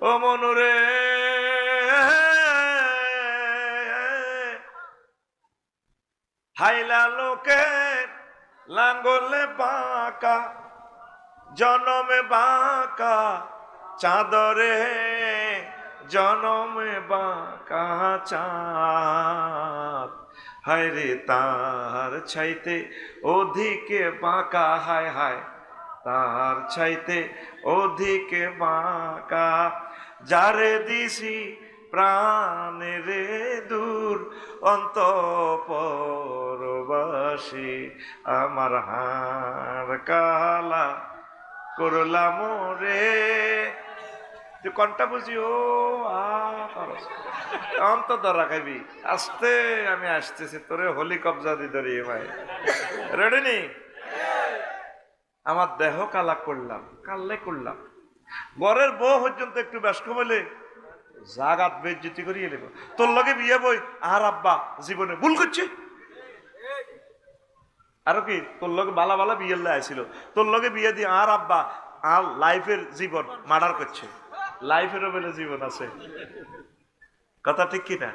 ও মনুরে হাইলা লোকে লাঙ্গলে বাঁকা জনমে বাঁকা চাঁদরে জনমে বাঁকা চাঁদ হায় রে তার ছাইতে অধিকে বাঁকা হায় হায় তার ছাইতে অধিকে বাঁকা যারে দিছি প্রাণেরে দূর অন্তঃপরবাসী আমার হাড় কালা করলাম রে তুই কনটা বুঝি ও অন্তর ধরা খাবি আস্তে আমি আসতেছি তোরে হোলি কবজা দি ধরি ভাই রেডি নি আমার দেহ কালা করলাম কাল্লে করলাম ঘরের বউ পর্যন্ত একটু ব্যস্ত বলে জাগাত বেজ্জতি করিয়ে নেব তোর লগে বিয়ে বই আর আব্বা জীবনে ভুল করছে আরো কি তোর লগে বালা বালা বিয়ে আইছিল তোর লগে বিয়ে দিয়ে আর আব্বা আর লাইফের জীবন মার্ডার করছে লাইফেরও বলে জীবন আছে কথা ঠিক কিনা